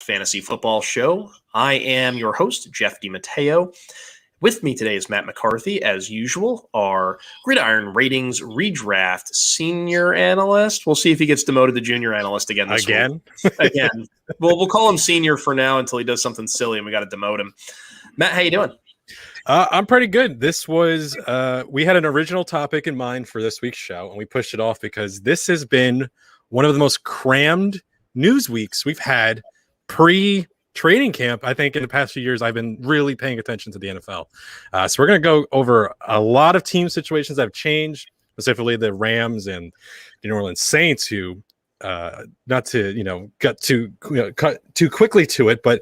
Fantasy Football Show. I am your host, Jeff DiMatteo. With me today is Matt McCarthy, as usual, our Gridiron Ratings ReDraft Senior Analyst. We'll see if he gets demoted to Junior Analyst again this week. Again. We'll call him Senior for now until he does something silly and we got to demote him. Matt, how you doing? I'm pretty good. This was we had an original topic in mind for this week's show, and we pushed it off because this has been one of the most crammed news weeks we've had pre-training camp. I think in the past few years, I've been really paying attention to the NFL. So we're going to go over a lot of team situations that have changed, specifically the Rams and the New Orleans Saints, who not to cut too quickly to it, but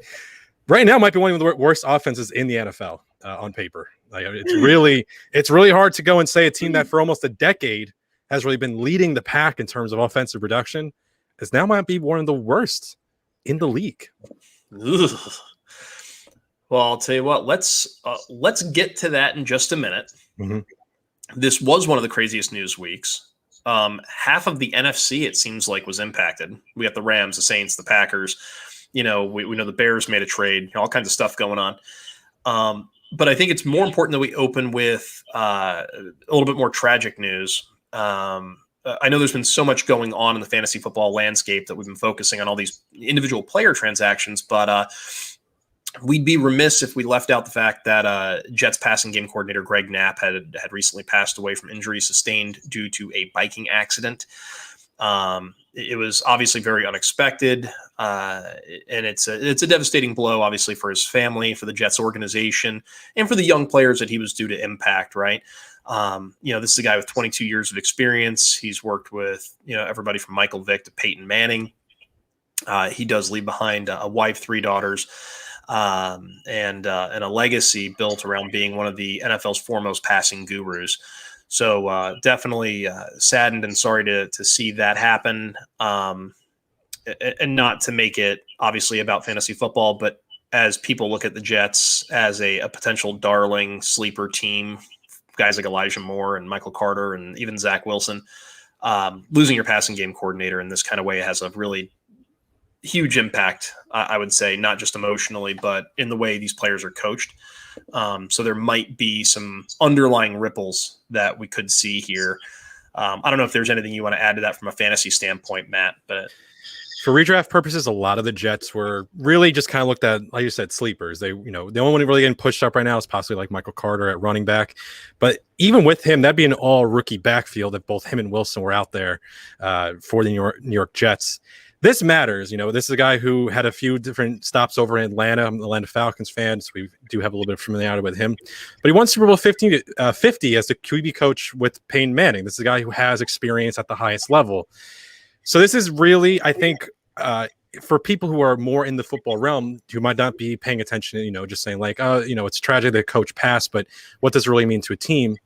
right now might be one of the worst offenses in the NFL on paper. Like, it's really hard to go and say a team that for almost a decade has really been leading the pack in terms of offensive production is now might be one of the worst in the league. Ugh. Well, I'll tell you what, let's get to that in just a minute. Mm-hmm. This was one of the craziest news weeks. Half of the NFC, it seems like, was impacted. We got the Rams, the Saints, the Packers. We know the Bears made a trade, all kinds of stuff going on. But I think it's more important that we open with a little bit more tragic news. I know there's been so much going on in the fantasy football landscape that we've been focusing on all these individual player transactions, but we'd be remiss if we left out the fact that Jets passing game coordinator Greg Knapp had recently passed away from injuries sustained due to a biking accident. It was obviously very unexpected, and it's a devastating blow, obviously, for his family, for the Jets organization, and for the young players that he was due to impact, right? This is a guy with 22 years of experience. He's worked with, everybody from Michael Vick to Peyton Manning. He does leave behind a wife, 3 daughters, and a legacy built around being one of the NFL's foremost passing gurus. So definitely saddened and sorry to see that happen, and not to make it obviously about fantasy football, but as people look at the Jets as a potential darling sleeper team, guys like Elijah Moore and Michael Carter and even Zach Wilson, losing your passing game coordinator in this kind of way has a really huge impact, I would say, not just emotionally, but in the way these players are coached. So there might be some underlying ripples that we could see here. I don't know if there's anything you want to add to that from a fantasy standpoint, Matt, but for redraft purposes, a lot of the Jets were really just kind of looked at, like you said, sleepers. They, the only one really getting pushed up right now is possibly like Michael Carter at running back. But even with him, that'd be an all rookie backfield if both him and Wilson were out there for the New York Jets. This matters. This is a guy who had a few different stops over in Atlanta. I'm an Atlanta Falcons fan, so we do have a little bit of familiarity with him. But he won Super Bowl 50 as the QB coach with Peyton Manning. This is a guy who has experience at the highest level. So this is really, I think, for people who are more in the football realm, who might not be paying attention, just saying like, it's tragic that coach passed, but what does it really mean to a team?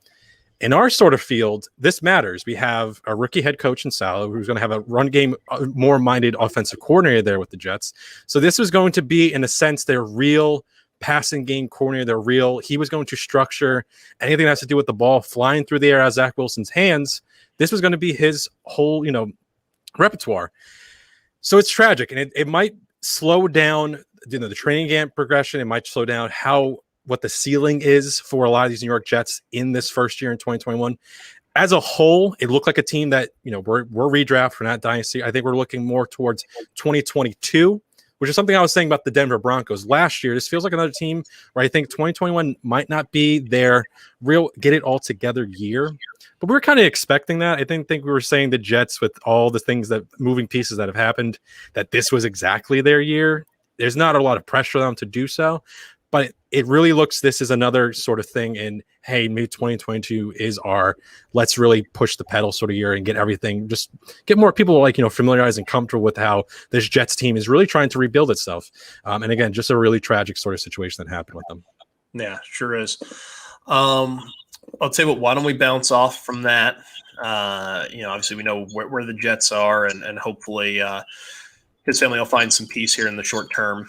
In our sort of field, this matters. We have a rookie head coach in Salo who's going to have a run game, more minded offensive coordinator there with the Jets. So this was going to be, in a sense, their real passing game coordinator. He was going to structure anything that has to do with the ball flying through the air out of Zach Wilson's hands. This was going to be his whole, repertoire. So it's tragic, and it might slow down, the training camp progression. It might slow down what the ceiling is for a lot of these New York Jets in this first year in 2021. As a whole, it looked like a team that, we're redraft, we're not dynasty. I think we're looking more towards 2022, which is something I was saying about the Denver Broncos last year. This feels like another team where I think 2021 might not be their real get it all together year. But we were kind of expecting that. I think we were saying the Jets, with all the things that moving pieces that have happened, that this was exactly their year. There's not a lot of pressure on them to do so, but it really looks, this is another sort of thing in, hey, maybe 2022 is let's really push the pedal sort of year and get everything, just get more people familiarized and comfortable with how this Jets team is really trying to rebuild itself. And again, just a really tragic sort of situation that happened with them. Yeah, sure is. I'll tell you what, why don't we bounce off from that? Obviously we know where the Jets are, and hopefully his family will find some peace here in the short term.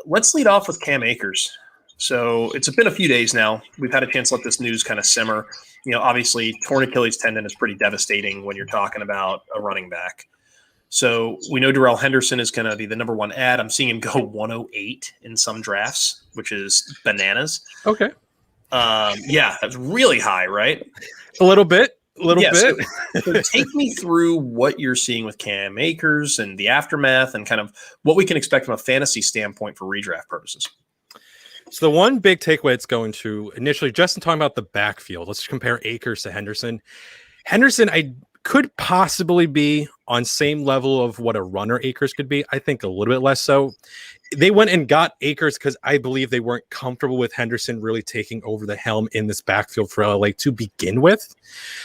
Let's lead off with Cam Akers. So it's been a few days now. We've had a chance to let this news kind of simmer. Obviously torn Achilles tendon is pretty devastating when you're talking about a running back. So we know Darrell Henderson is going to be the number one ad. I'm seeing him go 108 in some drafts, which is bananas. Okay. Yeah, that's really high, right? A little bit. So take me through what you're seeing with Cam Akers and the aftermath and kind of what we can expect from a fantasy standpoint for redraft purposes. So the one big takeaway it's going to initially, just in talking about the backfield, let's compare Akers to Henderson. Henderson, I could possibly be on same level of what a runner Akers could be. I think a little bit less so. They went and got Akers because I believe they weren't comfortable with Henderson really taking over the helm in this backfield for LA to begin with.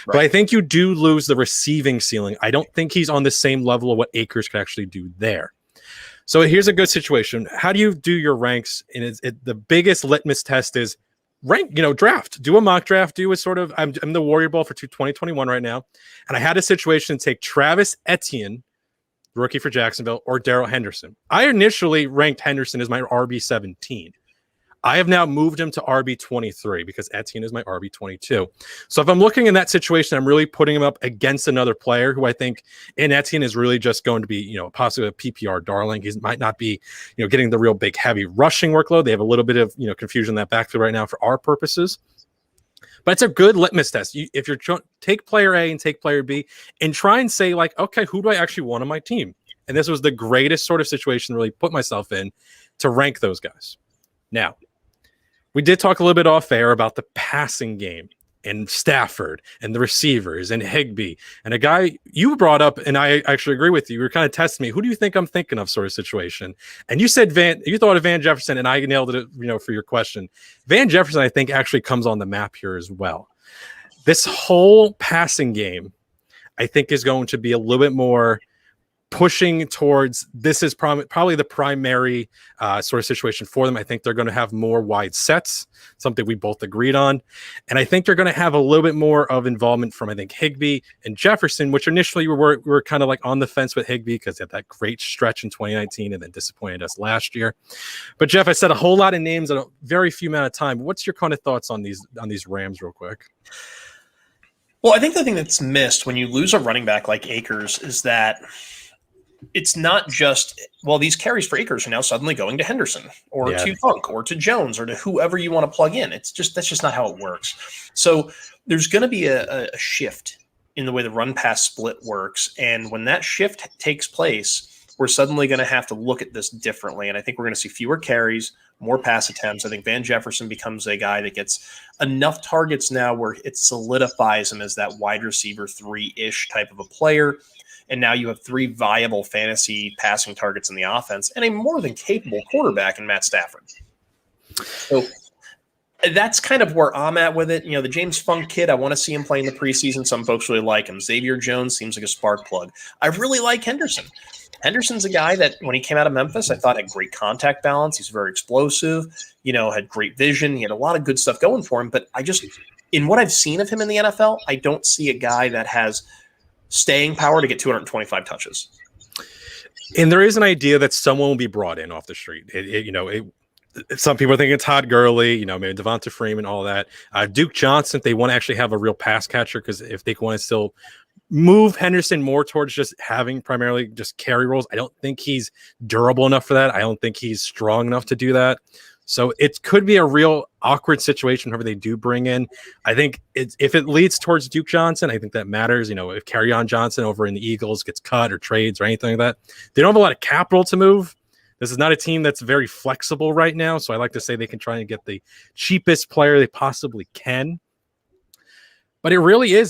Right. But I think you do lose the receiving ceiling. I don't think he's on the same level of what Akers could actually do there. So here's a good situation. How do you do your ranks? And the biggest litmus test is rank, draft. Do a mock draft. Do a sort of, I'm the Warrior Bowl for 2021 right now. And I had a situation to take Travis Etienne, rookie for Jacksonville, or Darrell Henderson. I initially ranked Henderson as my RB17. I have now moved him to RB23 because Etienne is my RB22. So if I'm looking in that situation, I'm really putting him up against another player who I think in Etienne is really just going to be, possibly a PPR darling. He might not be, getting the real big heavy rushing workload. They have a little bit of, confusion in that backfield right now for our purposes. But it's a good litmus test. If you're take player A and take player B and try and say like, okay, who do I actually want on my team? And this was the greatest sort of situation to really put myself in to rank those guys. Now, we did talk a little bit off air about the passing game and Stafford and the receivers and Higbee and a guy you brought up, and I actually agree with you. You were kind of testing me. Who do you think I'm thinking of sort of situation? And you said you thought of Van Jefferson, and I nailed it, for your question. Van Jefferson, I think, actually comes on the map here as well. This whole passing game, I think, is going to be a little bit more pushing towards this is probably the primary sort of situation for them. I think they're going to have more wide sets, something we both agreed on. And I think they're going to have a little bit more of involvement from, I think, Higbee and Jefferson, which initially we were kind of like on the fence with Higbee because they had that great stretch in 2019 and then disappointed us last year. But Jeff, I said a whole lot of names in a very few amount of time. What's your kind of thoughts on these Rams real quick? Well, I think the thing that's missed when you lose a running back like Akers is that it's not just, these carries for Akers are now suddenly going to Henderson or to Funk or to Jones or to whoever you want to plug in. That's just not how it works. So there's going to be a shift in the way the run pass split works. And when that shift takes place, we're suddenly going to have to look at this differently. And I think we're going to see fewer carries, more pass attempts. I think Van Jefferson becomes a guy that gets enough targets now where it solidifies him as that wide receiver 3-ish type of a player. And now you have 3 viable fantasy passing targets in the offense and a more than capable quarterback in Matt Stafford. So that's kind of where I'm at with it. The James Funk kid, I want to see him play in the preseason. Some folks really like him. Xavier Jones seems like a spark plug. I really like Henderson. Henderson's a guy that when he came out of Memphis, I thought had great contact balance. He's very explosive, had great vision. He had a lot of good stuff going for him. But in what I've seen of him in the NFL, I don't see a guy that has staying power to get 225 touches. And there is an idea that someone will be brought in off the street. Some people think it's Todd Gurley, maybe Devonta Freeman, all that. Duke Johnson, they want to actually have a real pass catcher because if they want to still move Henderson more towards just having primarily just carry roles, I don't think he's durable enough for that. I don't think he's strong enough to do that. So it could be a real awkward situation whenever they do bring in. I think if it leads towards Duke Johnson, I think that matters. If Kerryon Johnson over in the Eagles gets cut or trades or anything like that, they don't have a lot of capital to move. This is not a team that's very flexible right now. So I like to say they can try and get the cheapest player they possibly can. But it really is,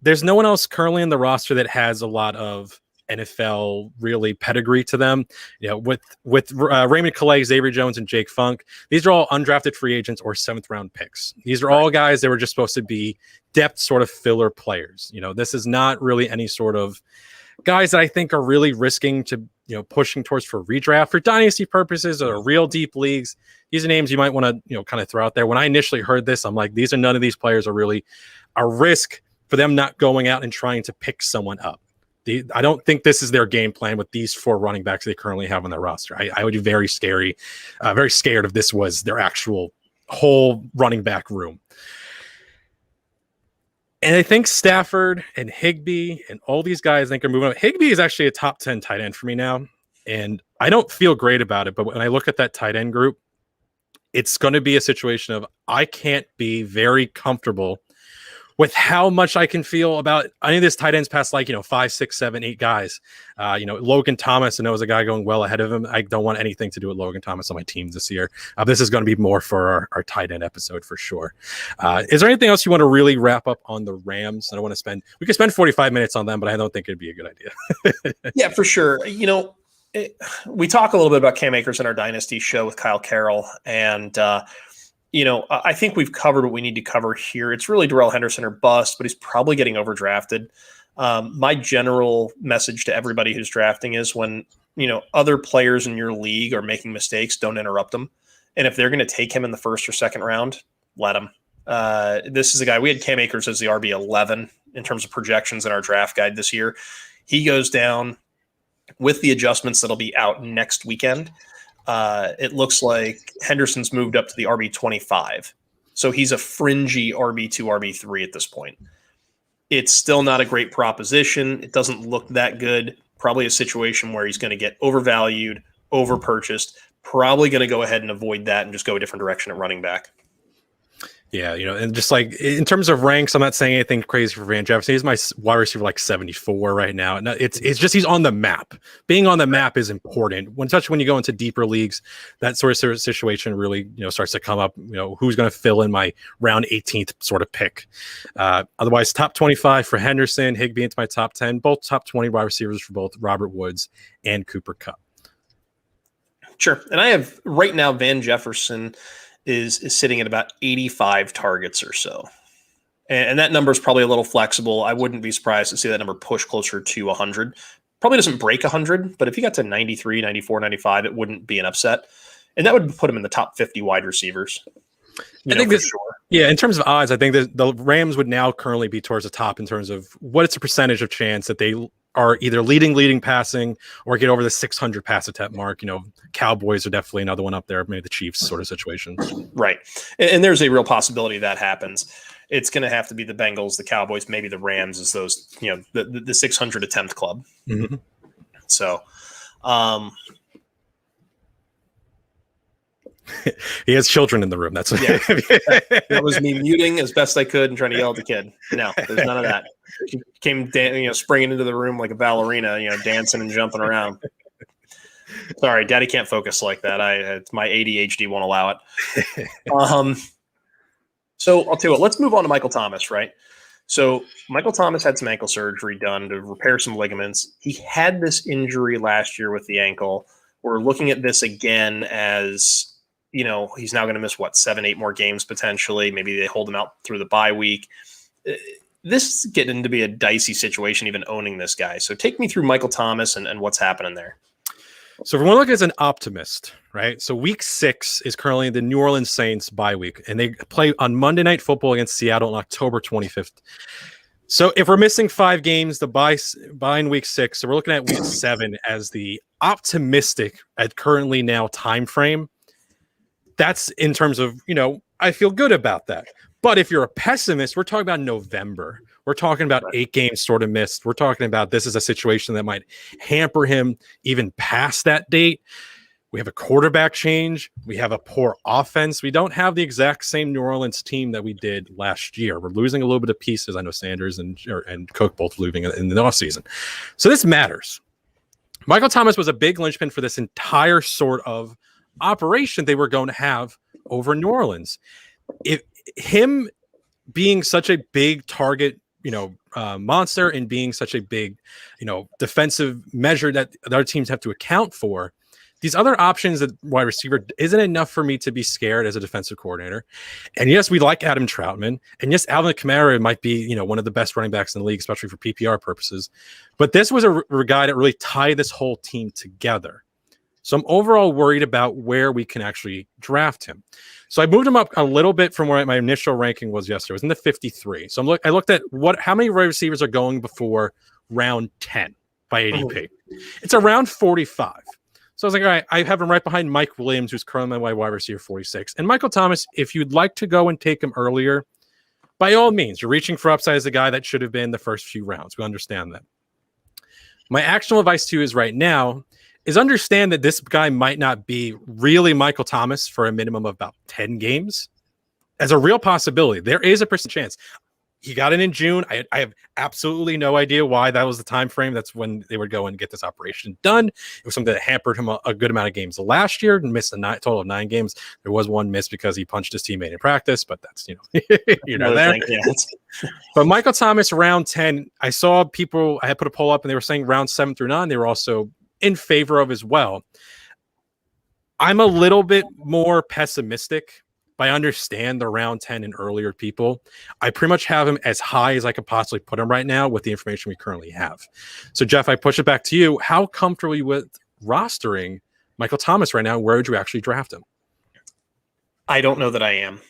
there's no one else currently in the roster that has a lot of NFL really pedigree to them. With Raymond Calais, Xavier Jones, and Jake Funk, these are all undrafted free agents or 7th round picks. These are all guys that were just supposed to be depth sort of filler players. This is not really any sort of guys that I think are really risking to, pushing towards for redraft for dynasty purposes or real deep leagues. These are names you might want to, kind of throw out there. When I initially heard this, I'm like, none of these players are really a risk for them not going out and trying to pick someone up. I don't think this is their game plan with these 4 running backs they currently have on their roster. I would be very scared if this was their actual whole running back room. And I think Stafford and Higbee and all these guys I think are moving up. Higbee is actually a top 10 tight end for me now. And I don't feel great about it. But when I look at that tight end group, it's going to be a situation of I can't be very comfortable with how much I can feel about any of this tight ends past 5, 6, 7, 8 guys. Logan Thomas, I know is a guy going well ahead of him. I don't want anything to do with Logan Thomas on my team this year. This is going to be more for our tight end episode for sure. Is there anything else you want to really wrap up on the Rams? I don't want to we could spend 45 minutes on them, but I don't think it'd be a good idea. Yeah, for sure. We talk a little bit about Cam Akers in our Dynasty show with Kyle Carroll, and I think we've covered what we need to cover here. It's really Darrell Henderson or bust, but he's probably getting overdrafted. My general message to everybody who's drafting is when, other players in your league are making mistakes, don't interrupt them. And if they're going to take him in the first or second round, let him. This is a guy, we had Cam Akers as the RB11 in terms of projections in our draft guide this year. He goes down with the adjustments that'll be out next weekend. It looks like Henderson's moved up to the RB25. So he's a fringy RB2, RB3 at this point. It's still not a great proposition. It doesn't look that good. Probably a situation where he's going to get overvalued, overpurchased. Probably going to go ahead and avoid that and just go a different direction at running back. Yeah, and just like in terms of ranks, I'm not saying anything crazy for Van Jefferson. He's my wide receiver 74 right now. And it's just he's on the map. Being on the map is important. Especially when you go into deeper leagues, that sort of situation really starts to come up. Who's going to fill in my round 18th sort of pick. Otherwise, top 25 for Henderson, Higbee into my top 10, both top 20 wide receivers for both Robert Woods and Cooper Kupp. Sure, and I have right now Van Jefferson is sitting at about 85 targets or so. And that number is probably a little flexible. I wouldn't be surprised to see that number push closer to 100. Probably doesn't break 100, but if he got to 93, 94, 95, it wouldn't be an upset. And that would put him in the top 50 wide receivers. I think this, sure. Yeah, in terms of odds, I think that the Rams would now currently be towards the top in terms of what it's a percentage of chance that they are either leading passing or get over the 600 pass attempt mark. Cowboys are definitely another one up there, maybe the Chiefs sort of situation. Right. And there's a real possibility that happens. It's going to have to be the Bengals, the Cowboys, maybe the Rams as those, the 600 attempt club. Mm-hmm. So, he has children in the room. That's that was me muting as best I could and trying to yell at the kid. No, there's none of that. She came, springing into the room like a ballerina, dancing and jumping around. Sorry, Daddy can't focus like that. It's my ADHD won't allow it. So I'll tell you what. Let's move on to Michael Thomas, right? So Michael Thomas had some ankle surgery done to repair some ligaments. He had this injury last year with the ankle. We're looking at this again as he's now going to miss 7, 8 more games potentially. Maybe they hold him out through the bye week. This is getting to be a dicey situation, even owning this guy. So take me through Michael Thomas and what's happening there. So if we want to look as an optimist, right? So week 6 is currently the New Orleans Saints bye week, and they play on Monday Night Football against Seattle on October 25th. So if we're missing 5 games, the bye in week 6, so we're looking at week 7 as the optimistic at currently now time frame. That's in terms of, I feel good about that. But if you're a pessimist, we're talking about November. We're talking about 8 games sort of missed. We're talking about this is a situation that might hamper him even past that date. We have a quarterback change. We have a poor offense. We don't have the exact same New Orleans team that we did last year. We're losing a little bit of pieces. I know Sanders and Cook both leaving in the offseason. So this matters. Michael Thomas was a big linchpin for this entire sort of operation they were going to have over New Orleans. Him being such a big target, monster and being such a big, defensive measure that other teams have to account for, these other options at wide receiver isn't enough for me to be scared as a defensive coordinator. And yes, we like Adam Troutman. And yes, Alvin Kamara might be, one of the best running backs in the league, especially for PPR purposes. But this was a guy that really tied this whole team together. So I'm overall worried about where we can actually draft him. So I moved him up a little bit from where my initial ranking was yesterday. It was in the 53. So I looked at how many wide receivers are going before round 10 by ADP. It's around 45. So I was like, all right, I have him right behind Mike Williams, who's currently my wide receiver 46. And Michael Thomas, if you'd like to go and take him earlier, by all means, you're reaching for upside as a guy that should have been the first few rounds. We understand that. My actual advice to you is right now is understand that this guy might not be really Michael Thomas for a minimum of about 10 games as a real possibility. There is a percent chance. He got it in June. I have absolutely no idea why that was the time frame. That's when they would go and get this operation done. It was something that hampered him a good amount of games last year and missed a total of 9 games. There was one miss because he punched his teammate in practice, but that's, there. But Michael Thomas, round 10, I saw people, I had put a poll up and they were saying round 7 through 9, they were also in favor of as well. I'm a little bit more pessimistic. I understand the round 10 and earlier people. I pretty much have him as high as I could possibly put him right now with the information we currently have. So, Jeff, I push it back to you. How comfortable are you with rostering Michael Thomas right now? Where would you actually draft him? I don't know that I am.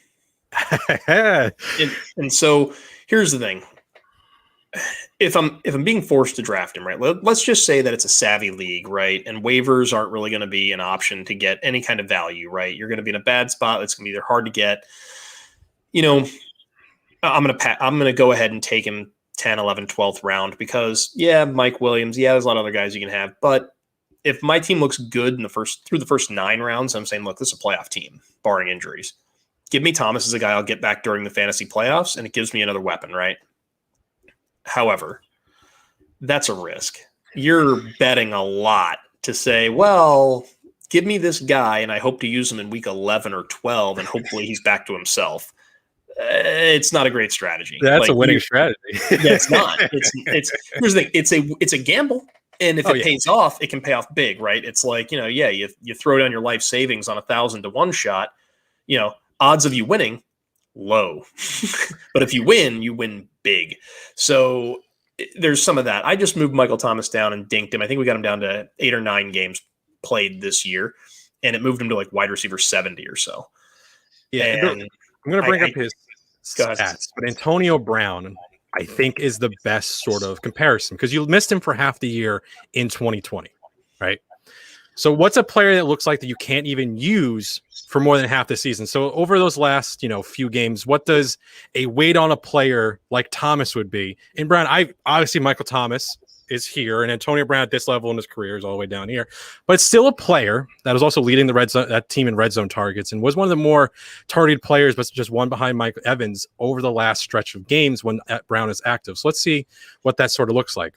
and so here's the thing. If I'm being forced to draft him, right, let's just say that it's a savvy league, right, and waivers aren't really going to be an option to get any kind of value, right? You're going to be in a bad spot. It's going to be either hard to get. I'm going to go ahead and take him 10, 11, 12th round because, Mike Williams, there's a lot of other guys you can have. But if my team looks good through the first 9 rounds, I'm saying, look, this is a playoff team, barring injuries. Give me Thomas as a guy I'll get back during the fantasy playoffs, and it gives me another weapon, right? However, that's a risk. You're betting a lot to say, well, give me this guy and I hope to use him in week 11 or 12 and hopefully he's back to himself. It's not a great strategy. That's a winning strategy. It's not. It's here's the thing. It's a gamble. And if it pays off, it can pay off big, right? It's like, you throw down your life savings on 1,000 to 1 shot, odds of you winning, low. But if you win big. So there's some of that. I just moved Michael Thomas down and dinked him. I think we got him down to 8 or 9 games played this year, and it moved him to like wide receiver 70 or so. Yeah, and I'm going to bring up his stats, but Antonio Brown, I think, is the best sort of comparison because you missed him for half the year in 2020, right? So what's a player that looks like that you can't even use for more than half the season? So over those last, few games, what does a weight on a player like Thomas would be? And Brown, obviously Michael Thomas is here, and Antonio Brown at this level in his career is all the way down here, but still a player that was also leading the red zone, that team in red zone targets, and was one of the more targeted players, but just one behind Mike Evans over the last stretch of games when Brown is active. So let's see what that sort of looks like.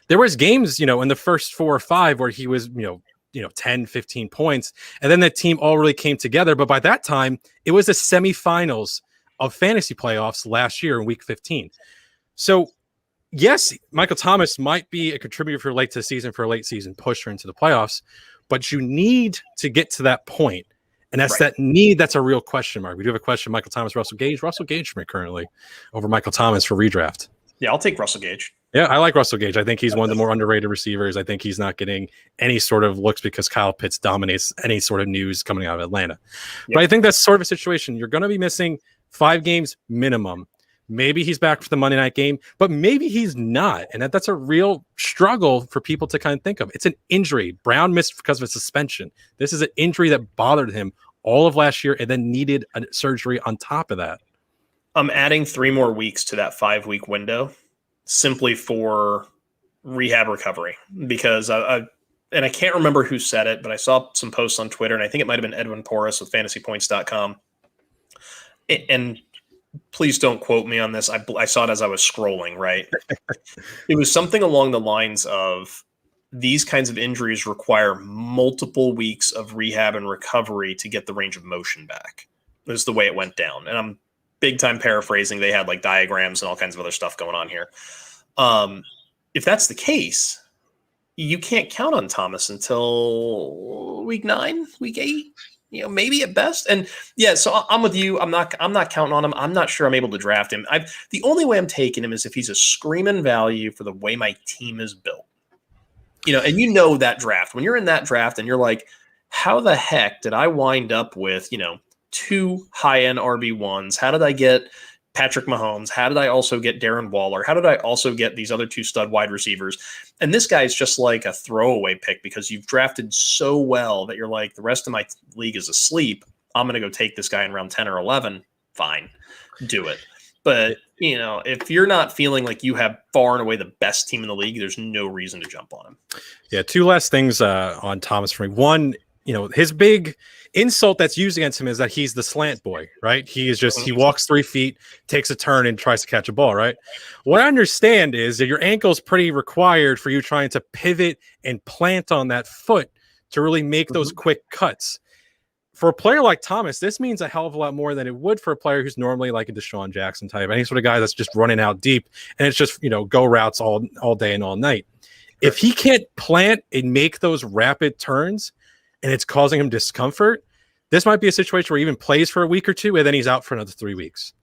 There was games, in the first 4 or 5 where he was, 10, 15 points. And then the team all really came together. But by that time, it was the semifinals of fantasy playoffs last year in week 15. So, yes, Michael Thomas might be a contributor for late season pusher into the playoffs, but you need to get to that point. And that's right. That need, that's a real question mark. We do have a question, Michael Thomas, Russell Gage. Russell Gage for me currently over Michael Thomas for redraft. Yeah, I'll take Russell Gage. Yeah, I like Russell Gage. I think he's one of the more underrated receivers. I think he's not getting any sort of looks because Kyle Pitts dominates any sort of news coming out of Atlanta. Yep. But I think that's sort of a situation. You're going to be missing 5 games minimum. Maybe he's back for the Monday night game, but maybe he's not. And that's a real struggle for people to kind of think of. It's an injury. Brown missed because of a suspension. This is an injury that bothered him all of last year and then needed a surgery on top of that. I'm adding 3 more weeks to that 5-week window simply for rehab recovery because I can't remember who said it, but I saw some posts on Twitter, and I think it might have been Edwin Porras with fantasypoints.com. And please don't quote me on this. I saw it as I was scrolling, right? It was something along the lines of these kinds of injuries require multiple weeks of rehab and recovery to get the range of motion back. This is the way it went down. And I'm big time paraphrasing. They had like diagrams and all kinds of other stuff going on here. If that's the case, you can't count on Thomas until week 9, week 8, maybe at best. And yeah, so I'm with you. I'm not counting on him. I'm not sure I'm able to draft him. The only way I'm taking him is if he's a screaming value for the way my team is built. And that draft, when you're in that draft and you're like, how the heck did I wind up with, 2 high-end RB1s? How did I get Patrick Mahomes? How did I also get Darren Waller? How did I also get these other 2 stud wide receivers? And this guy's just like a throwaway pick because you've drafted so well that you're like, the rest of my league is asleep. I'm going to go take this guy in round 10 or 11. Fine. Do it. But, if you're not feeling like you have far and away the best team in the league, there's no reason to jump on him. Yeah, two last things on Thomas for me. One, his big insult that's used against him is that he's the slant boy, right? He walks 3 feet, takes a turn, and tries to catch a ball, right? What I understand is that your ankle is pretty required for you trying to pivot and plant on that foot to really make those quick cuts. For a player like Thomas, this means a hell of a lot more than it would for a player who's normally like a Deshaun Jackson type, any sort of guy that's just running out deep and it's just, go routes all day and all night. If he can't plant and make those rapid turns and it's causing him discomfort, this might be a situation where he even plays for a week or two and then he's out for another 3 weeks.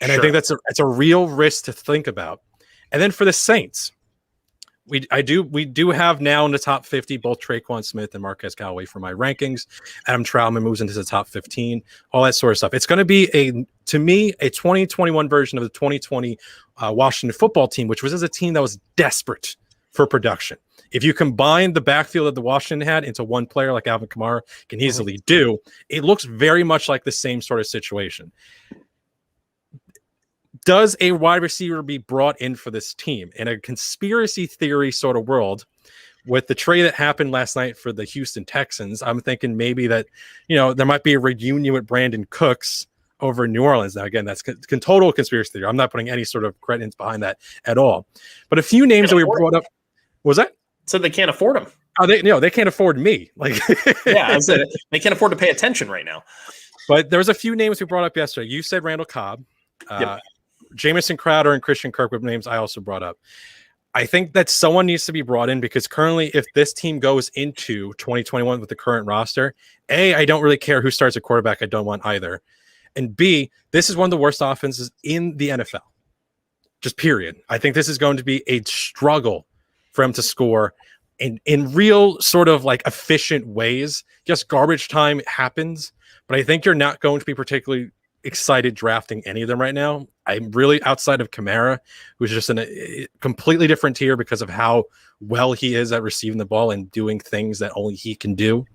And I think that's a real risk to think about. And then for the Saints, we do have now in the top 50 both Traquan Smith and Marquez Callaway for my rankings. Adam Troutman moves into the top 15, all that sort of stuff. It's going to be to me a 2021 version of the 2020 Washington football team, which was a team that was desperate for production. If you combine the backfield that the Washington had into one player like Alvin Kamara can easily do, it looks very much like the same sort of situation. Does a wide receiver be brought in for this team in a conspiracy theory sort of world with the trade that happened last night for the Houston Texans? I'm thinking maybe that, there might be a reunion with Brandon Cooks over in New Orleans. Now, again, that's total conspiracy theory. I'm not putting any sort of credence behind that at all. But a few names that we brought up. Was that? So they can't afford him. Oh, they can't afford me. Yeah, I said they can't afford to pay attention right now. But there was a few names we brought up yesterday. You said Randall Cobb. Yep. Jamison Crowder and Christian Kirk names I also brought up. I think that someone needs to be brought in because currently if this team goes into 2021 with the current roster, A, I don't really care who starts at quarterback. I don't want either. And B, this is one of the worst offenses in the NFL. Just period. I think this is going to be a struggle for him to score in real sort of like efficient ways. Just garbage time happens, but I think you're not going to be particularly excited drafting any of them right now. I'm really outside of Kamara, who's just in a completely different tier because of how well he is at receiving the ball and doing things that only he can do.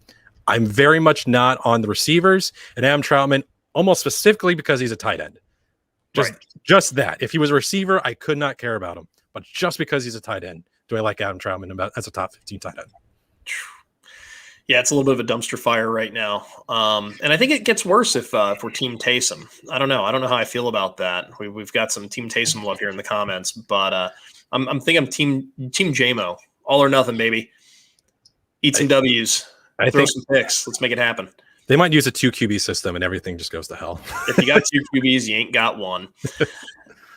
I'm very much not on the receivers and Adam Troutman almost specifically because he's a tight end. Just that. If he was a receiver, I could not care about him. But just because he's a tight end, do I like Adam Troutman as a top 15 tight end? Yeah, it's a little bit of a dumpster fire right now. And I think it gets worse if we're Team Taysom. I don't know how I feel about that. We've got some Team Taysom love here in the comments, but I'm thinking I'm Team JMO. All or nothing, baby. Eat some W's. Throw some picks. Let's make it happen. They might use a 2 QB system and everything just goes to hell. If you got 2 QBs, you ain't got one.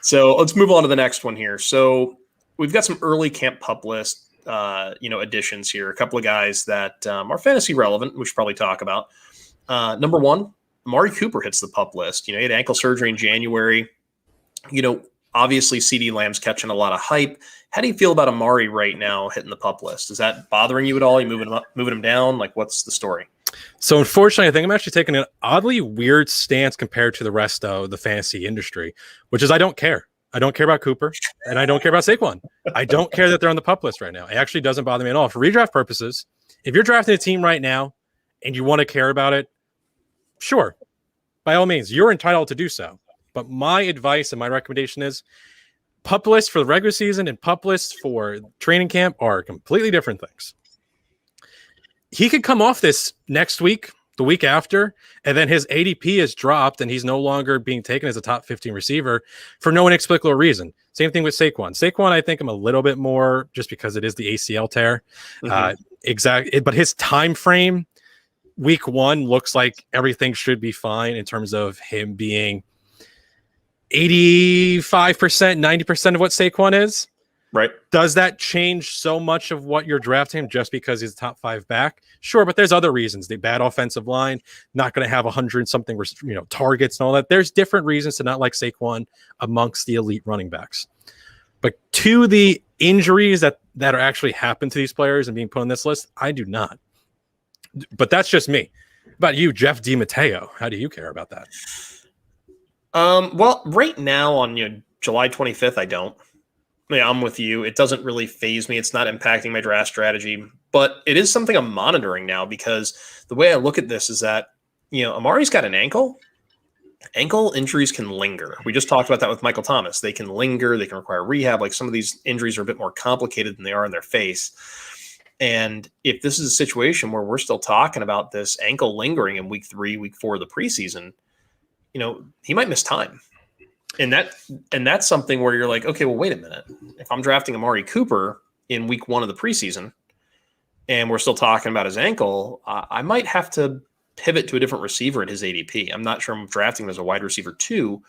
So let's move on to the next one here. So we've got some early camp pup list additions here. A couple of guys that are fantasy relevant, we should probably talk about. Number one, Amari Cooper hits the pup list. He had ankle surgery in January. Obviously CeeDee Lamb's catching a lot of hype. How do you feel about Amari right now hitting the pup list? Is that bothering you at all? Are you moving him up, moving him down? Like, what's the story? So unfortunately, I think I'm actually taking an oddly weird stance compared to the rest of the fantasy industry, which is I don't care. I don't care about Cooper, and I don't care about Saquon. I don't care that they're on the pup list right now. It actually doesn't bother me at all. For redraft purposes, if you're drafting a team right now and you want to care about it, sure, by all means, you're entitled to do so. But my advice and my recommendation is pup lists for the regular season and pup lists for training camp are completely different things. He could come off this next week, the week after, and then his ADP is dropped and he's no longer being taken as a top 15 receiver for no inexplicable reason. Same thing with Saquon. Saquon, I think I'm a little bit more just because it is the ACL tear. Exactly. But his time frame, week one, looks like everything should be fine in terms of him being 85%, 90% of what Saquon is. Right. Does that change so much of what you're drafting just because he's a top 5 back? Sure, but there's other reasons. The bad offensive line, not going to have 100-something targets and all that. There's different reasons to not like Saquon amongst the elite running backs. But to the injuries that are actually happened to these players and being put on this list, I do not. But that's just me. About you, Jeff DiMatteo, how do you care about that? Well, right now on July 25th, I don't. Yeah, I'm with you. It doesn't really faze me. It's not impacting my draft strategy, but it is something I'm monitoring now because the way I look at this is that, Amari's got an ankle. Ankle injuries can linger. We just talked about that with Michael Thomas. They can linger. They can require rehab. Like some of these injuries are a bit more complicated than they are in their face. And if this is a situation where we're still talking about this ankle lingering in week 3, week 4 of the preseason, he might miss time. And that's something where you're like, okay, well, wait a minute. If I'm drafting Amari Cooper in week 1 of the preseason and we're still talking about his ankle, I might have to pivot to a different receiver at his ADP. I'm not sure I'm drafting him as a wide receiver 2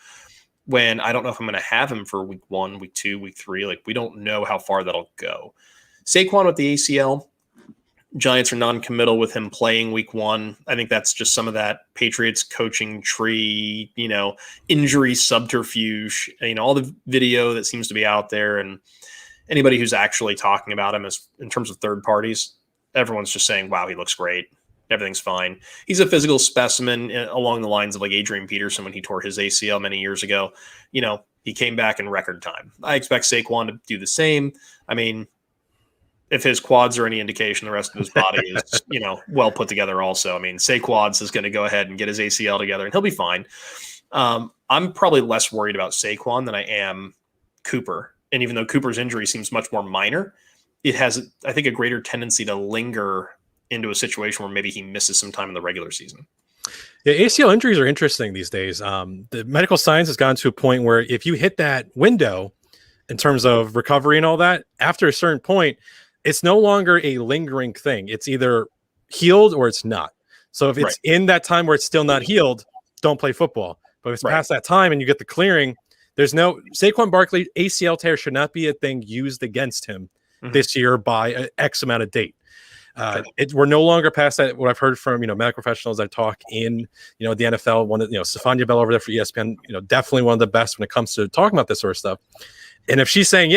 when I don't know if I'm going to have him for week 1, week 2, week 3. Like, we don't know how far that'll go. Saquon with the ACL, Giants are non-committal with him playing week 1. I think that's just some of that Patriots coaching tree, injury subterfuge, all the video that seems to be out there, and anybody who's actually talking about him as in terms of third parties, everyone's just saying, wow, he looks great. Everything's fine. He's a physical specimen along the lines of like Adrian Peterson when he tore his ACL many years ago. He came back in record time. I expect Saquon to do the same. I mean, if his quads are any indication, the rest of his body is, well put together also. I mean, Saquads is going to go ahead and get his ACL together and he'll be fine. I'm probably less worried about Saquon than I am Cooper. And even though Cooper's injury seems much more minor, it has, I think, a greater tendency to linger into a situation where maybe he misses some time in the regular season. Yeah, ACL injuries are interesting these days. The medical science has gotten to a point where if you hit that window in terms of recovery and all that, after a certain point, it's no longer a lingering thing. It's either healed or it's not. So if it's in that time where it's still not healed, don't play football. But if it's past that time and you get the clearing, there's no Saquon Barkley ACL tear should not be a thing used against him this year by an X amount of date. We're no longer past that. What I've heard from medical professionals I talk in the NFL, one of Stefania Bell over there for ESPN, definitely one of the best when it comes to talking about this sort of stuff. And if she's saying,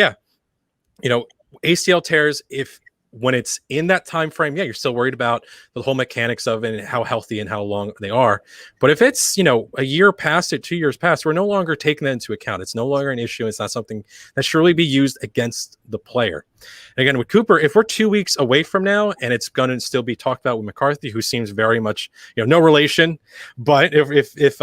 ACL tears, when it's in that time frame, you're still worried about the whole mechanics of it and how healthy and how long they are. But if it's a year past it, 2 years past, we're no longer taking that into account. It's no longer an issue. It's not something that should really be used against the player. And again, with Cooper, if we're 2 weeks away from now and it's going to still be talked about with McCarthy, who seems very much no relation, but if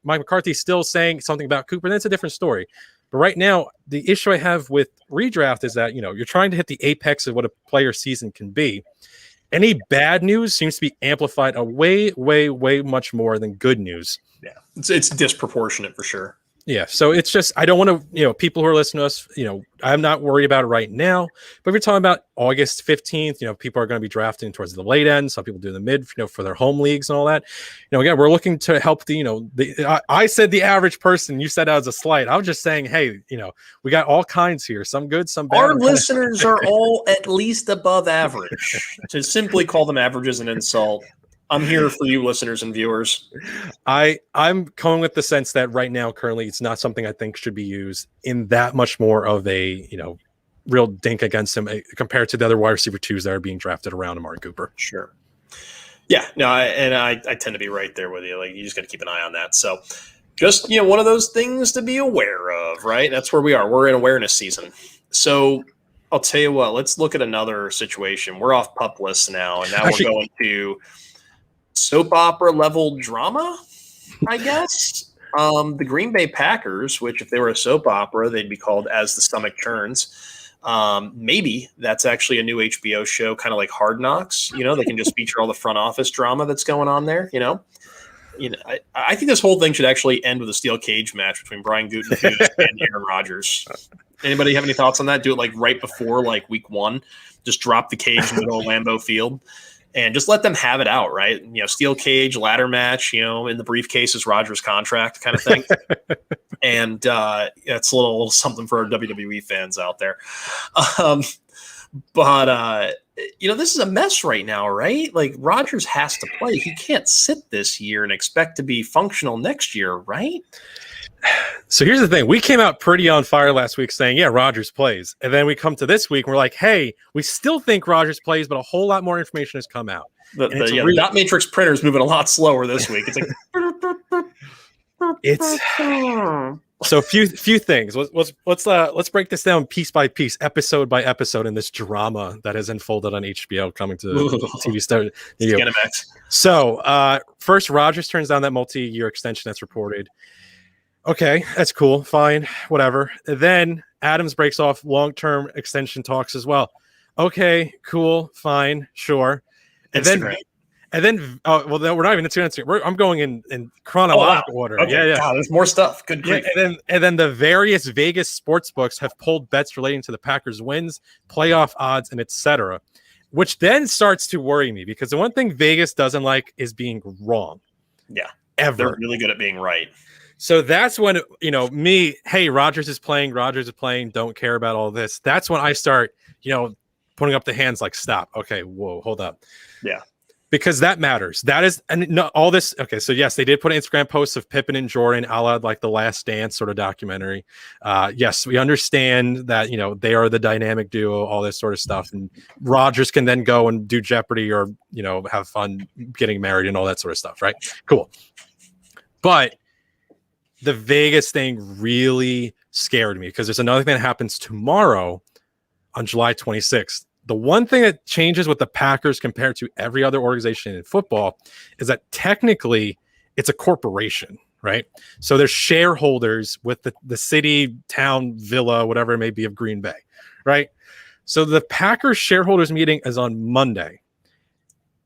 Mike McCarthy's still saying something about Cooper, then it's a different story. But right now, the issue I have with redraft is that, you're trying to hit the apex of what a player season can be. Any bad news seems to be amplified a way, way, way much more than good news. Yeah, it's disproportionate for sure. Yeah, so it's just, I don't want to, people who are listening to us, I'm not worried about it right now. But if you're talking about August 15th, people are going to be drafting towards the late end. Some people do the mid, for their home leagues and all that. Again, we're looking to help I said the average person, you said that as a slight. I was just saying, hey, we got all kinds here, some good, some bad. Our listeners are all at least above average. To simply call them average is an insult. I'm here for you listeners and viewers. I'm going with the sense that right now, currently, it's not something I think should be used in that much more of a, real dink against him compared to the other wide receiver 2s that are being drafted around Amari Cooper. Sure. Yeah, no, I tend to be right there with you. Like, you just got to keep an eye on that. So just, one of those things to be aware of, right? That's where we are. We're in awareness season. So I'll tell you what, let's look at another situation. We're off pup lists now, and now we're going to soap opera level drama, I guess. The Green Bay Packers, which if they were a soap opera, they'd be called As the Stomach Churns. Maybe that's actually a new HBO show, kind of like Hard Knocks. They can just feature all the front office drama that's going on there. I think this whole thing should actually end with a steel cage match between Brian Gutekunst and Aaron Rodgers. Anybody have any thoughts on that? Do it like right before like week 1. Just drop the cage in the middle of Lambeau Field. And just let them have it out, right? Steel cage, ladder match, in the briefcase is Rodgers' contract kind of thing. And it's a little something for our WWE fans out there. But this is a mess right now, right? Like, Rodgers has to play. He can't sit this year and expect to be functional next year, right? So here's the thing. We came out pretty on fire last week saying, Rodgers plays. And then we come to this week and we're like, hey, we still think Rodgers plays, but a whole lot more information has come out. The dot matrix printer is moving a lot slower this week. It's like So few things. Let's break this down piece by piece, episode by episode, in this drama that has unfolded on HBO coming to TV star. So first, Rodgers turns down that multi-year extension that's reported. Okay, that's cool, fine, whatever. Then Adams breaks off long-term extension talks as well. Okay, cool, fine, sure. And then, well, we're not even into Instagram. I'm going in chronological order. Okay. Yeah. God, there's more stuff. Good grief. Yeah, and then the various Vegas sports books have pulled bets relating to the Packers' wins, playoff odds, and etc., which then starts to worry me because the one thing Vegas doesn't like is being wrong. Yeah, ever. They're really good at being right. So that's when hey, Rodgers is playing, don't care about all this. That's when I start, putting up the hands like, stop. Okay, whoa, hold up. Yeah. Because that matters. That is, and no, all this. Okay, so yes, they did put Instagram posts of Pippen and Jordan, a la like the Last Dance sort of documentary. Yes, we understand that they are the dynamic duo, all this sort of stuff, and Rodgers can then go and do Jeopardy or have fun getting married and all that sort of stuff. Right? Cool. But the Vegas thing really scared me because there's another thing that happens tomorrow on July 26th. The one thing that changes with the Packers compared to every other organization in football is that technically it's a corporation, right? So there's shareholders with the city, town, villa, whatever it may be of Green Bay, right? So the Packers shareholders meeting is on Monday.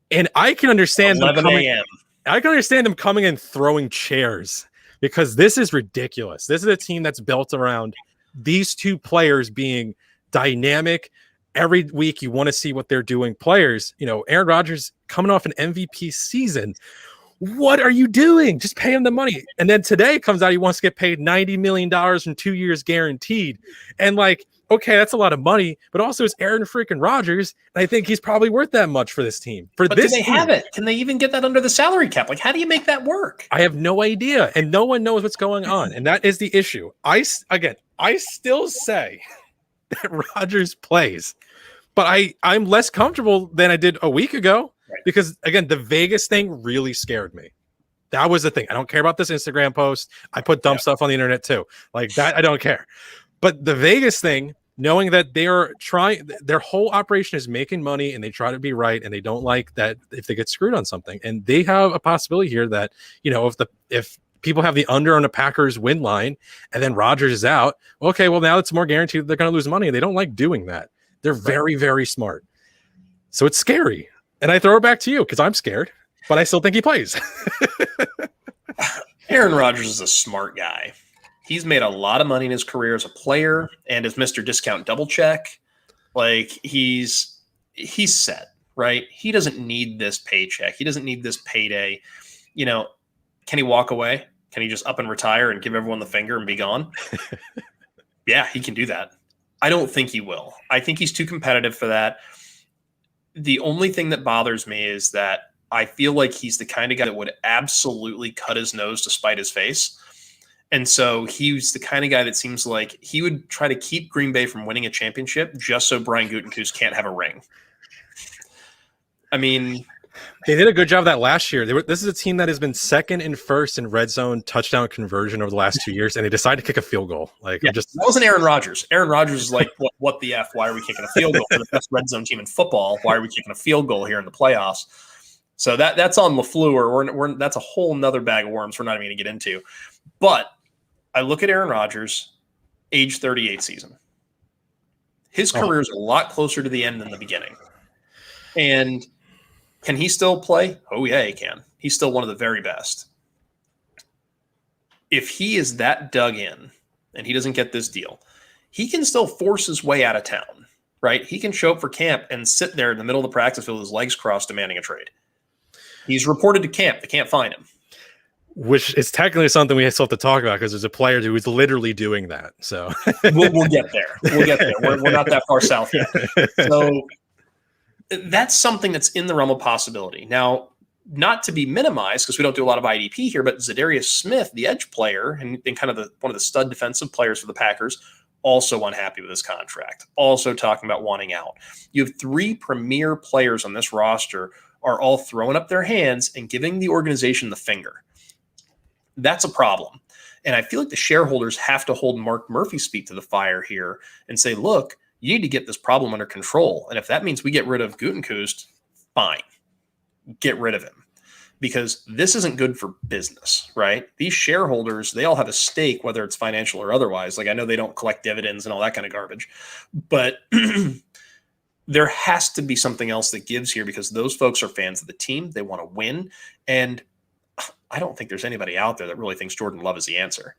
And I can understand 11 a.m. I can understand them coming and throwing chairs because this is ridiculous. This is a team that's built around these two players being dynamic. Every week you want to see what they're doing. Players, Aaron Rodgers coming off an MVP season. What are you doing? Just pay him the money. And then today it comes out he wants to get paid $90 million in 2 years guaranteed. And okay, that's a lot of money, but also it's Aaron freaking Rodgers. And I think he's probably worth that much for this team. But do they have it? Can they even get that under the salary cap? How do you make that work? I have no idea. And no one knows what's going on. And that is the issue. I still say that Rodgers plays, but I'm less comfortable than I did a week ago because, again, the Vegas thing really scared me. That was the thing. I don't care about this Instagram post. I put dumb stuff on the internet too. Like that, I don't care. But the Vegas thing, knowing that they are trying, their whole operation is making money and they try to be right and they don't like that if they get screwed on something. And they have a possibility here that, if people have the under on the Packers win line and then Rodgers is out, okay, well, now it's more guaranteed they're going to lose money. They don't like doing that. They're very, very smart. So it's scary. And I throw it back to you because I'm scared, but I still think he plays. Aaron Rodgers is a smart guy. He's made a lot of money in his career as a player and as Mr. Discount Double Check. He's set, right? He doesn't need this paycheck. He doesn't need this payday. Can he walk away? Can he just up and retire and give everyone the finger and be gone? Yeah, he can do that. I don't think he will. I think he's too competitive for that. The only thing that bothers me is that I feel like he's the kind of guy that would absolutely cut his nose to spite his face. And so he's the kind of guy that seems like he would try to keep Green Bay from winning a championship just so Brian Gutekunst can't have a ring. I mean, they did a good job of that last year. This is a team that has been second and first in red zone touchdown conversion over the last 2 years, and they decided to kick a field goal. That wasn't Aaron Rodgers. Aaron Rodgers is like, what the F? Why are we kicking a field goal for the best red zone team in football? Why are we kicking a field goal here in the playoffs? So that's on LaFleur. That's a whole nother bag of worms we're not even going to get into. But I look at Aaron Rodgers, age 38 season. His career is a lot closer to the end than the beginning. And can he still play? Oh, yeah, he can. He's still one of the very best. If he is that dug in and he doesn't get this deal, he can still force his way out of town, right? He can show up for camp and sit there in the middle of the practice field with his legs crossed demanding a trade. He's reported to camp. They can't find him. Which is technically something we still have to talk about because there's a player who is literally doing that. So we'll get there. We'll get there. We're not that far south yet. So that's something that's in the realm of possibility. Now, not to be minimized because we don't do a lot of IDP here, but Zadarius Smith, the edge player and kind of one of the stud defensive players for the Packers, also unhappy with his contract, also talking about wanting out. You have three premier players on this roster are all throwing up their hands and giving the organization the finger. That's a problem. And I feel like the shareholders have to hold Mark Murphy's feet to the fire here and say, look, you need to get this problem under control. And if that means we get rid of Gutekunst, fine, get rid of him, because this isn't good for business, right? These shareholders, they all have a stake, whether it's financial or otherwise. Like, I know they don't collect dividends and all that kind of garbage, but there has to be something else that gives here, because those folks are fans of the team. They want to win. And I don't think there's anybody out there that really thinks Jordan Love is the answer.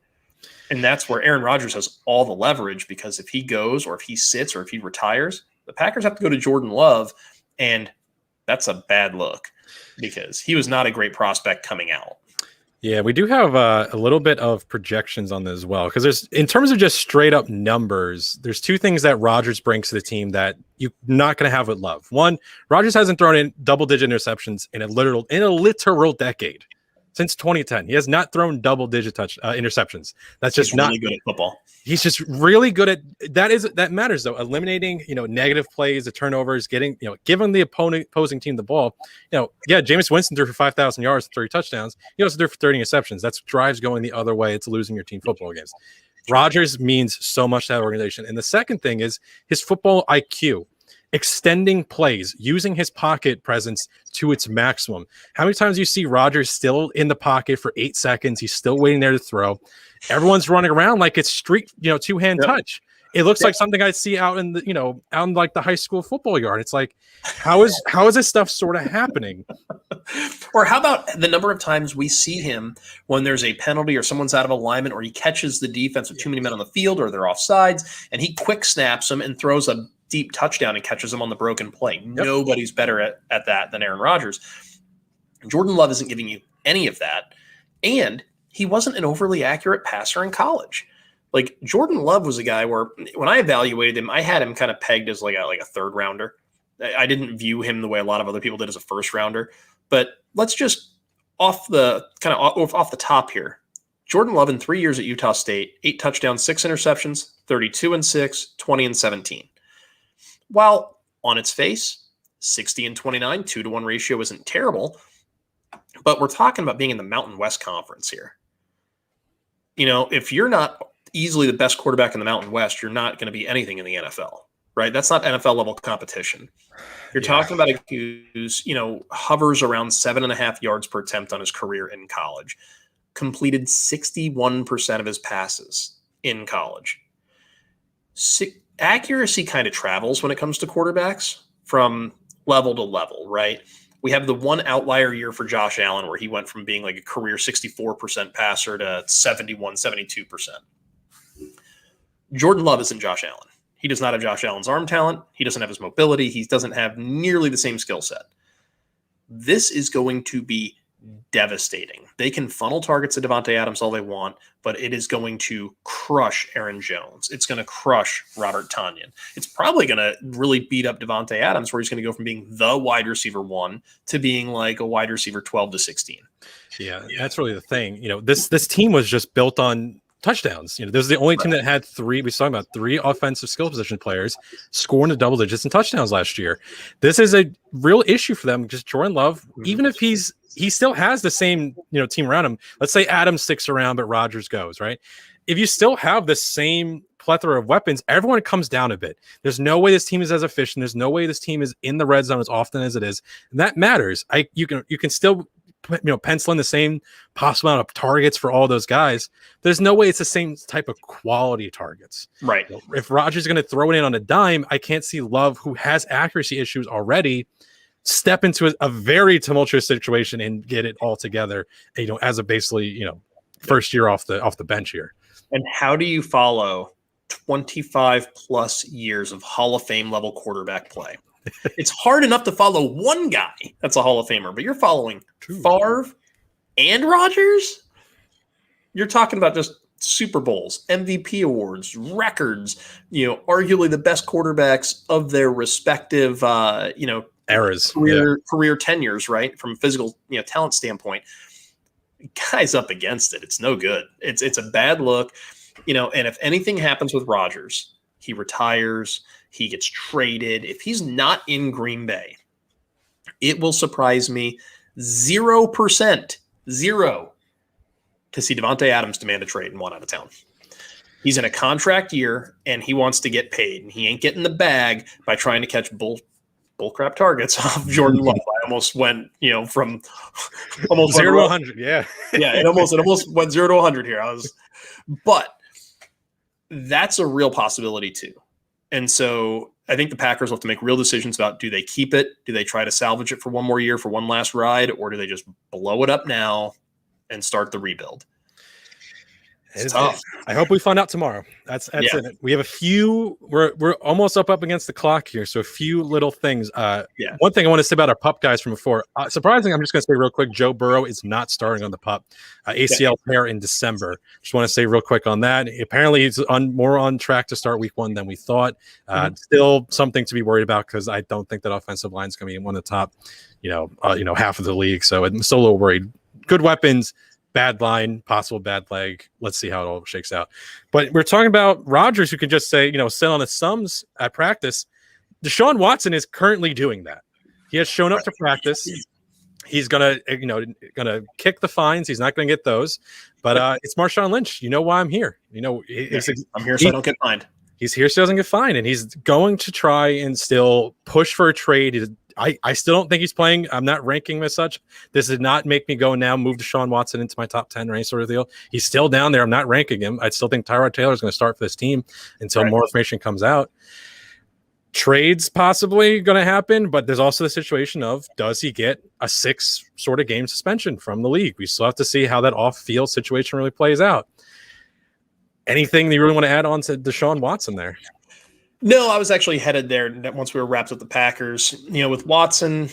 And that's where Aaron Rodgers has all the leverage, because if he goes, or if he sits, or if he retires, the Packers have to go to Jordan Love. And that's a bad look, because he was not a great prospect coming out. Yeah, we do have a little bit of projections on this as well, because there's, in terms of just straight up numbers, there's two things that Rodgers brings to the team that you're not going to have with Love. One, Rodgers hasn't thrown in double-digit interceptions in a literal decade. Since 2010, he has not thrown double-digit interceptions. That's just not really good at football. He's just really good at that. That matters though. Eliminating, negative plays, the turnovers, giving the opposing team the ball. Jameis Winston threw for 5,000 yards, 30 touchdowns. He also threw for 30 interceptions. That's drives going the other way. It's losing your team football games. Rodgers means so much to that organization. And the second thing is his football IQ. Extending plays, using his pocket presence to its maximum. How many times do you see Rodgers still in the pocket for 8 seconds? He's still waiting there to throw. Everyone's running around like it's street, two-hand touch. It looks like something I'd see out in the, out in like the high school football yard. It's like, how is this stuff sort of happening? Or how about the number of times we see him when there's a penalty or someone's out of alignment, or he catches the defense with too many men on the field, or they're offsides, and he quick snaps them and throws a deep touchdown and catches them on the broken play. Yep. Nobody's better at that than Aaron Rodgers. Jordan Love isn't giving you any of that. And he wasn't an overly accurate passer in college. Like, Jordan Love was a guy where, when I evaluated him, I had him kind of pegged as like a third rounder. I didn't view him the way a lot of other people did, as a first rounder. But let's just off the top here. Jordan Love in 3 years at Utah State, 8 touchdowns, 6 interceptions, 32-6, 20-17. While on its face, 60-29, 2-to-1 ratio isn't terrible, but we're talking about being in the Mountain West Conference here. If you're not easily the best quarterback in the Mountain West, you're not going to be anything in the NFL, right? That's not NFL level competition. You're talking about a guy who's, hovers around 7.5 yards per attempt on his career in college, completed 61% of his passes in college. Accuracy kind of travels when it comes to quarterbacks from level to level, right? We have the one outlier year for Josh Allen where he went from being like a career 64% passer to 71, 72%. Jordan Love isn't Josh Allen. He does not have Josh Allen's arm talent. He doesn't have his mobility. He doesn't have nearly the same skill set. This is going to be devastating. They can funnel targets at Davante Adams all they want, but it is going to crush Aaron Jones. It's going to crush Robert Tonyan. It's probably going to really beat up Davante Adams, where he's going to go from being the wide receiver 1 to being like a wide receiver 12 to 16. Yeah, that's really the thing. This team was just built on touchdowns. This is the only team that had 3. We saw about 3 offensive skill position players scoring the double digits in touchdowns last year. This is a real issue for them. Just Jordan Love, even if he still has the same team around him. Let's say Adams sticks around, but Rodgers goes, right? If you still have the same plethora of weapons, everyone comes down a bit. There's no way this team is as efficient. There's no way this team is in the red zone as often as it is, and that matters. You can still pencil in the same possible amount of targets for all those guys. There's no way it's the same type of quality targets. Right. If Rodgers is going to throw it in on a dime, I can't see Love, who has accuracy issues already, step into a very tumultuous situation and get it all together, as a basically, first year off the bench here. And how do you follow 25 plus years of Hall of Fame level quarterback play? It's hard enough to follow one guy that's a Hall of Famer, but you're following Favre and Rodgers. You're talking about just Super Bowls, MVP awards, records, arguably the best quarterbacks of their respective, eras, career tenures, right? From a physical, talent standpoint, guys up against it. It's no good. It's a bad look, and if anything happens with Rodgers, he retires, he gets traded. If he's not in Green Bay, it will surprise me 0% to see Devontae Adams demand a trade and want out of town. He's in a contract year, and he wants to get paid, and he ain't getting the bag by trying to catch bullcrap targets off Jordan Love. I almost went, from almost 0 to 100. Yeah. Yeah. It almost went 0 to 100 here. But that's a real possibility too. And so I think the Packers will have to make real decisions about, do they keep it? Do they try to salvage it for one more year, for one last ride? Or do they just blow it up now and start the rebuild? It's tough. I hope we find out tomorrow. That's it. We have a few. We're almost up against the clock here, so a few little things. One thing I want to say about our pup guys from before. Surprising, I'm just going to say real quick. Joe Burrow is not starting on the pup. ACL tear in December. Just want to say real quick on that. Apparently, he's more on track to start Week 1 than we thought. Still something to be worried about, because I don't think that offensive line is going to be one of the top, half of the league. So I'm still a little worried. Good weapons. Bad line, possible bad leg. Let's see how it all shakes out. But we're talking about Rodgers, who can just say, sit on his thumbs at practice. Deshaun Watson is currently doing that. He has shown up to practice. He's gonna kick the fines. He's not gonna get those. But it's Marshawn Lynch. You know why I'm here. I'm here so I don't get fined. He's here so he doesn't get fined, and he's going to try and still push for a trade. I still don't think he's playing. I'm not ranking him as such. This did not make me go now move Deshaun Watson into my top 10 or any sort of deal. He's still down there. I'm not ranking him. I still think Tyrod Taylor is going to start for this team until more information comes out. Trades possibly going to happen, but there's also the situation of, does he get a 6 sort of game suspension from the league? We still have to see how that off-field situation really plays out. Anything that you really want to add on to Deshaun Watson there? No, I was actually headed there once we were wrapped with the Packers. With Watson,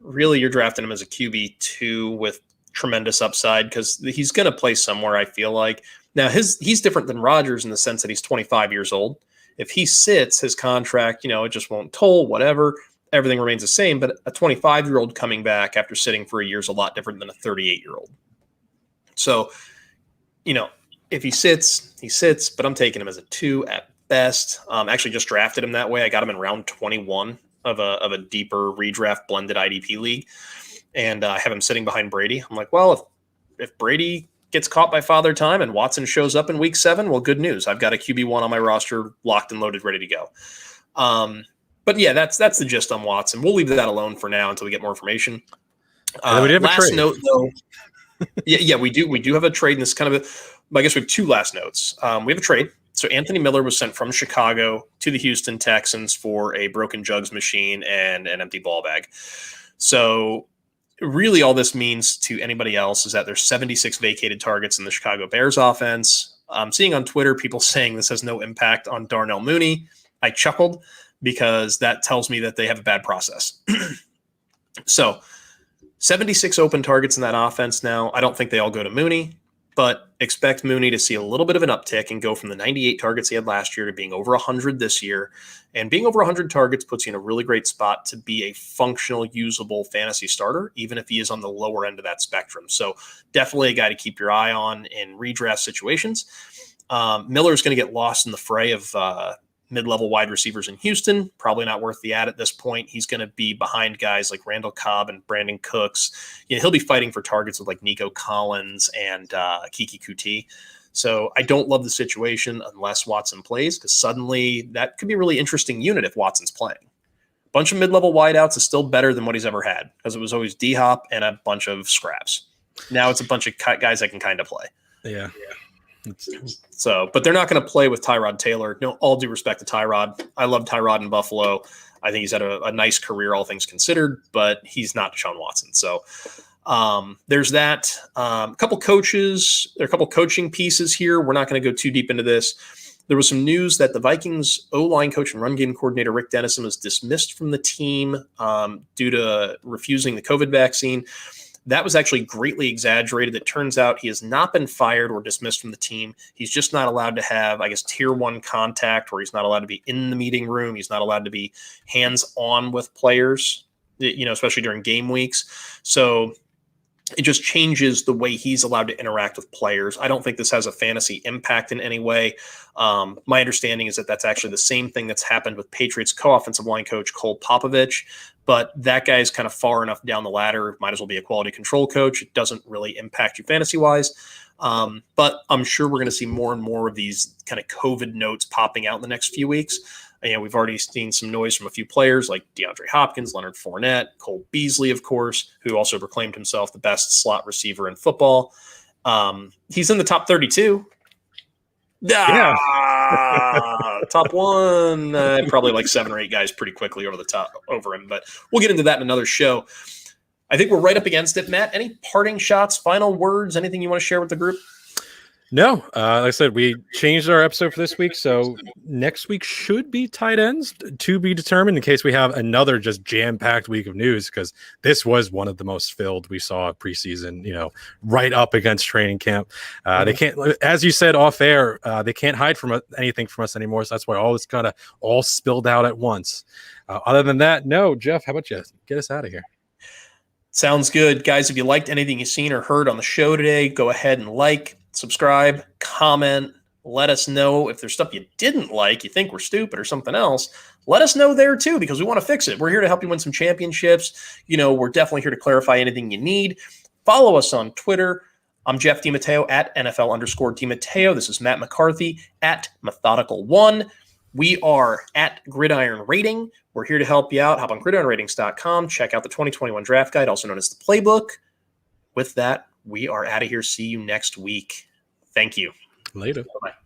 really you're drafting him as a QB2 with tremendous upside, because he's going to play somewhere, I feel like. Now, he's different than Rodgers in the sense that he's 25 years old. If he sits, his contract, it just won't toll, whatever. Everything remains the same. But a 25-year-old coming back after sitting for a year is a lot different than a 38-year-old. So, if he sits, he sits, but I'm taking him as a 2 at best. Actually just drafted him that way. I got him in round 21 of a deeper redraft blended IDP league. And I have him sitting behind Brady. I'm like, well, if Brady gets caught by Father Time and Watson shows up in week 7, well, good news. I've got a QB1 on my roster, locked and loaded, ready to go. But yeah, that's the gist on Watson. We'll leave that alone for now until we get more information. We did have last a trade. Note though. yeah, we do have a trade, and this is kind of I guess we have 2 last notes. We have a trade. So Anthony Miller was sent from Chicago to the Houston Texans for a broken jugs machine and an empty ball bag. So really all this means to anybody else is that there's 76 vacated targets in the Chicago Bears offense. I'm seeing on Twitter people saying this has no impact on Darnell Mooney. I chuckled because that tells me that they have a bad process. So 76 open targets in that offense now. I don't think they all go to Mooney, but expect Mooney to see a little bit of an uptick and go from the 98 targets he had last year to being over 100 this year. And being over 100 targets puts you in a really great spot to be a functional, usable fantasy starter, even if he is on the lower end of that spectrum. So definitely a guy to keep your eye on in redraft situations. Miller is going to get lost in the fray of mid-level wide receivers in Houston. Probably not worth the ad at this point. He's going to be behind guys like Randall Cobb and Brandon Cooks. He'll be fighting for targets with like Nico Collins and Kiki Kuti. So I don't love the situation unless Watson plays, because suddenly that could be a really interesting unit if Watson's playing. A bunch of mid-level wideouts is still better than what he's ever had, because it was always D-Hop and a bunch of scraps. Now it's a bunch of guys that can kind of play. Yeah. So, but they're not going to play with Tyrod Taylor. No, all due respect to Tyrod. I love Tyrod in Buffalo. I think he's had a nice career, all things considered, but he's not Deshaun Watson. So there's that. A couple coaches, there are a couple coaching pieces here. We're not going to go too deep into this. There was some news that the Vikings O-line coach and run game coordinator Rick Dennison was dismissed from the team due to refusing the COVID vaccine. That was actually greatly exaggerated. It turns out he has not been fired or dismissed from the team. He's just not allowed to have, I guess, tier 1 contact, where he's not allowed to be in the meeting room. He's not allowed to be hands-on with players, especially during game weeks. So it just changes the way he's allowed to interact with players. I don't think this has a fantasy impact in any way. My understanding is that that's actually the same thing that's happened with Patriots co-offensive line coach Cole Popovich, but that guy's kind of far enough down the ladder. Might as well be a quality control coach. It doesn't really impact you fantasy-wise. But I'm sure we're going to see more and more of these kind of COVID notes popping out in the next few weeks. We've already seen some noise from a few players like DeAndre Hopkins, Leonard Fournette, Cole Beasley, of course, who also proclaimed himself the best slot receiver in football. He's in the top 32. Yeah. Top one, probably like 7 or 8 guys pretty quickly over him, but we'll get into that in another show. I think we're right up against it. Matt, any parting shots, final words, anything you want to share with the group? No, like I said, we changed our episode for this week, so next week should be tight ends to be determined in case we have another just jam-packed week of news, because this was one of the most filled we saw preseason, right up against training camp. They can't, as you said off air, they can't hide from anything from us anymore, so that's why all this kind of all spilled out at once. Other than that, no. Jeff, how about you get us out of here? Sounds good. Guys, if you liked anything you've seen or heard on the show today, go ahead and subscribe, comment, let us know if there's stuff you didn't like, you think we're stupid or something else. Let us know there too, because we want to fix it. We're here to help you win some championships. We're definitely here to clarify anything you need. Follow us on Twitter. I'm Jeff DiMatteo at NFL_DiMatteo. This is Matt McCarthy at Methodical1. We are at Gridiron Rating. We're here to help you out. Hop on gridironratings.com. Check out the 2021 draft guide, also known as the Playbook. With that, we are out of here. See you next week. Thank you. Later. Bye-bye.